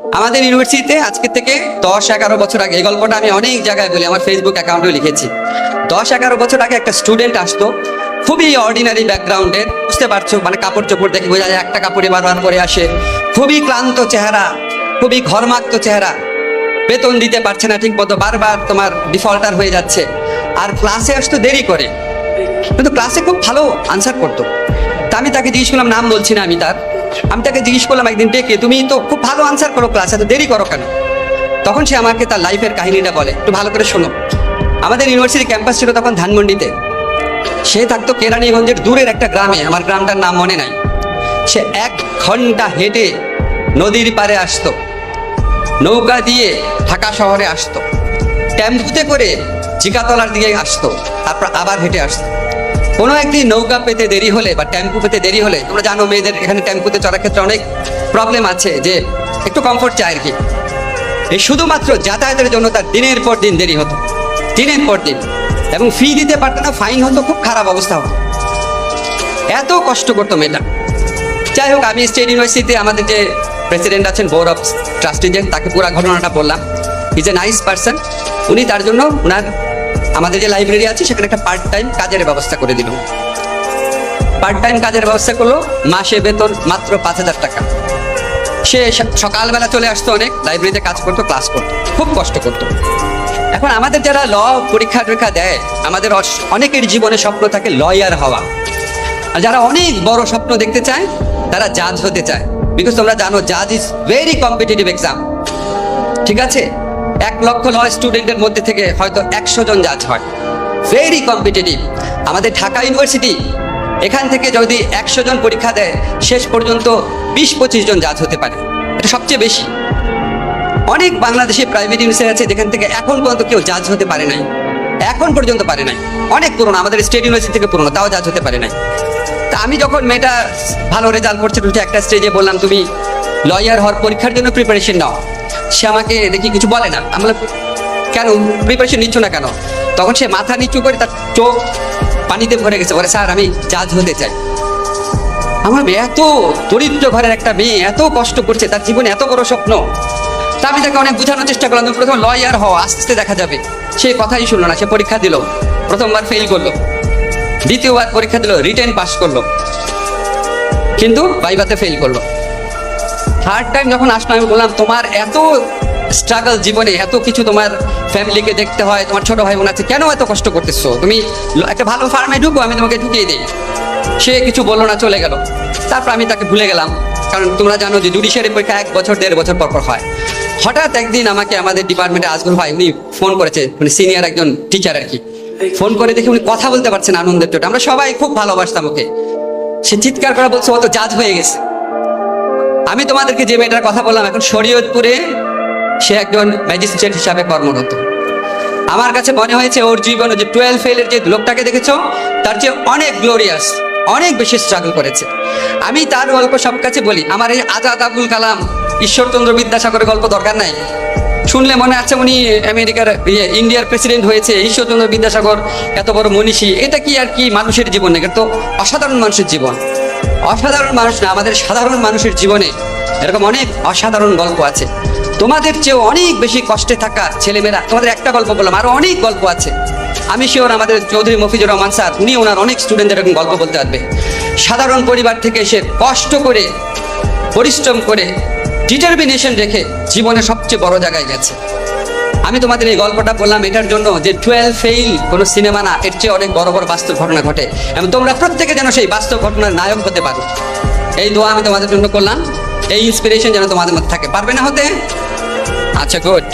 আমাদের ইউনিভার্সিটিতে আজকে থেকে 10-11 বছর আগে, এই গল্পটা আমি অনেক জায়গায় বলি, আমার ফেসবুক অ্যাকাউন্টেও লিখেছি। 10-11 বছর আগে একটা স্টুডেন্ট আসতো, খুবই অর্ডিনারি ব্যাকগ্রাউন্ডের, বুঝতে পারছো, মানে কাপড় চোপড় দেখে বোঝা যায় একটা কাপড়ে বারবার করে আসে, খুবই ক্লান্ত চেহারা, খুবই ঘর্মাক্ত চেহারা, বেতন দিতে পারছে না ঠিক মতো, বারবার তোমার ডিফল্টার হয়ে যাচ্ছে, আর ক্লাসে আসতো দেরি করে, কিন্তু ক্লাসে খুব ভালো আনসার করতো। তা আমি তাকে জিজ্ঞেস করলাম, নাম বলছি না আমি তাকে জিজ্ঞেস করলাম একদিন ডেকে, তুমি তো খুব ভালো আনসার করো ক্লাসে, এত দেরি করো কেন? তখন সে আমাকে তার লাইফের কাহিনীটা বলে, একটু ভালো করে শোনো। আমাদের ইউনিভার্সিটি ক্যাম্পাস ছিল তখন ধানমন্ডিতে, সে থাকতো কেরানীগঞ্জের দূরের একটা গ্রামে, আমার গ্রামটার নাম মনে নাই। সে 1 ঘন্টা হেঁটে নদীর পাড়ে আসতো, নৌকা দিয়ে ঢাকা শহরে আসতো, টেম্পুতে করে জিগাতলার দিকে আসতো, তারপর আবার হেঁটে আসতো। কোনো একদিন নৌকা পেতে দেরি হলে বা টেম্পু পেতে দেরি হলে, তোমরা জানো মেয়েদের এখানে টেম্পুতে চড়ার ক্ষেত্রে অনেক প্রবলেম আছে, যে একটু কমফোর্ট চাই আর কি। এই শুধুমাত্র যাতায়াতের জন্য তার দিনের পর দিন দেরি হতো, দিনের পর দিন, এবং ফি দিতে পারতো না, ফাইন হতো, খুব খারাপ অবস্থা হতো, এত কষ্ট করতো মেয়েটা। যাই হোক, আমি স্টেট ইউনিভার্সিটিতে আমাদের যে প্রেসিডেন্ট আছেন, বোর্ড অফ ট্রাস্টিজেন, তাকে পুরো ঘটনাটা বললাম। Is a nice person. উনি তার জন্য আমাদের যে লাইব্রেরি আছে সেখানে একটা পার্ট টাইম কাজের ব্যবস্থা করে দিল। পার্ট টাইম কাজের ব্যবস্থা করলো, মাসে বেতন মাত্র 5,000 টাকা। সে সকালবেলা চলে আসতো, অনেক লাইব্রেরিতে কাজ করতো, ক্লাস করতো, খুব কষ্ট করতো। এখন আমাদের যারা পরীক্ষা দেয়, আমাদের অনেকের জীবনে স্বপ্ন থাকে লয়ার হওয়া, আর যারা অনেক বড় স্বপ্ন দেখতে চায় তারা জাজ হতে চায়। বিকজ তোমরা জানো জাজ ইজ ভেরি কম্পিটিটিভ এক্সাম, ঠিক আছে? 1 লক্ষ ল স্টুডেন্টের মধ্যে থেকে হয়তো 100 জন জাজ হয়, ভেরি কম্পিটিটিভ। আমাদের ঢাকা ইউনিভার্সিটি, এখান থেকে যদি 100 জন পরীক্ষা দেয়, শেষ পর্যন্ত 20-25 জন জাজ হতে পারে, এটা সবচেয়ে বেশি। অনেক বাংলাদেশে প্রাইভেট ইউনিভার্সিটি আছে যেখান থেকে এখন পর্যন্ত কেউ জাজ হতে পারে নাই, এখন পর্যন্ত পারে নাই। অনেক পুরনো, আমাদের স্টেট ইউনিভার্সিটি থেকে পুরনো, তাও জাজ হতে পারে নাই। তা আমি যখন মেয়েটা ভালো রেজাল্ট করছে, একটা স্টেজে বললাম, তুমি লয়ার হওয়ার পরীক্ষার জন্য প্রিপারেশন নাও। সে আমাকে দেখি কিছু বলে না। আমরা কেন প্রিপারেশন নিচ্ছ না কেন? তখন সে মাথা নিচু করে, তার চোখ পানিতে ভরে গেছে, বলে, স্যার আমি জাজ হতে চাই। আমার এত দরিদ্র ঘরের একটা মেয়ে এত কষ্ট করছে, তার জীবনে এত বড় স্বপ্ন। তা আমি তাকে অনেক বোঝানোর চেষ্টা করলাম, তুমি প্রথমে লয়ার হও, আস্তে আস্তে দেখা যাবে। সে কথাই শুনলো না, সে পরীক্ষা দিল, প্রথমবার ফেল করলো, দ্বিতীয়বার পরীক্ষা দিল, রিটেন পাস করলো, কিন্তু ভাইভাতে ফেল করলো। থার্ড টাইম যখন আসলো, আমি বললাম, তোমার এত স্ট্রাগল জীবনে, এত কিছু, তোমার ফ্যামিলিকে দেখতে হয়, তোমার ছোট ভাই বোন আছে, কেন এত কষ্ট করতেছো? তুমি একটা ভালো ফার্মে ঢুকো, আমি তোমাকে ঢুকিয়ে দিই। সে কিছু বললো না, চলে গেল। তারপর আমি তাকে ভুলে গেলাম, কারণ তোমরা জানো যে জুডিশিয়ারি পরীক্ষা 1 বছর 1.5 বছর পর হয়। হঠাৎ একদিন আমাকে আমাদের ডিপার্টমেন্টে আজগর ভাই, উনি ফোন করেছে, মানে সিনিয়র একজন টিচার আর কি, ফোন করে দেখে উনি কথা বলতে পারছেন আনন্দের চোটে। আমরা সবাই খুব ভালোবাসতাম ওকে। সে চিৎকার করে বলছে, ও তো জাজ হয়ে গেছে। আমি তোমাদেরকে যে মেয়েটার কথা বললাম, এখন শরীয়তপুরে সে একজন ম্যাজিস্ট্রেট হিসাবে কর্মরত। আমার কাছে মনে হয়েছে ওর জীবনে যে 12 ফেলের যে লোকটাকে দেখেছো, তার চেয়ে অনেক গ্লোরিয়াস, অনেক বেশি স্ট্রাগল করেছে। আমি তার গল্প সব কাছে বলি। আমার এই আজাদ আবুল কালাম, ঈশ্বরচন্দ্র বিদ্যাসাগরের গল্প দরকার নাই, শুনলে মনে আছে উনি ইন্ডিয়ার প্রেসিডেন্ট হয়েছে, ঈশ্বরচন্দ্র বিদ্যাসাগর এত বড় মনীষী। এটা কি আর কি মানুষের জীবন নাকি? তো অসাধারণ মানুষের জীবন, অসাধারণ মানুষ না, আমাদের সাধারণ মানুষের জীবনে এরকম অনেক অসাধারণ গল্প আছে। তোমাদের চেয়েও অনেক বেশি কষ্টে থাকা ছেলেমেয়েরা, তোমাদের একটা গল্প বললাম, আরো অনেক গল্প আছে। আমি শিওর আমাদের চৌধুরী মফিজুর রহমান স্যার, উনি ওনার অনেক স্টুডেন্টদের এরকম গল্প বলতে পারবে। সাধারণ পরিবার থেকে এসে কষ্ট করে, পরিশ্রম করে, ডিটারমিনেশন রেখে জীবনে সবচেয়ে বড় জায়গায় গেছে। আমি তোমাদের এই গল্পটা বললাম এটার জন্য যে 12 ফেইল কোনো সিনেমা না, এর চেয়ে অনেক বড় বড় বাস্তব ঘটনা ঘটে, এবং তোমরা প্রত্যেকে যেন সেই বাস্তব ঘটনার নায়ক হতে পারো। এই দোয়া আমি তোমাদের জন্য করলাম, এই ইন্সপিরেশন যেন তোমাদের মধ্যে থাকে। পারবে না হতে? আচ্ছা, গুড।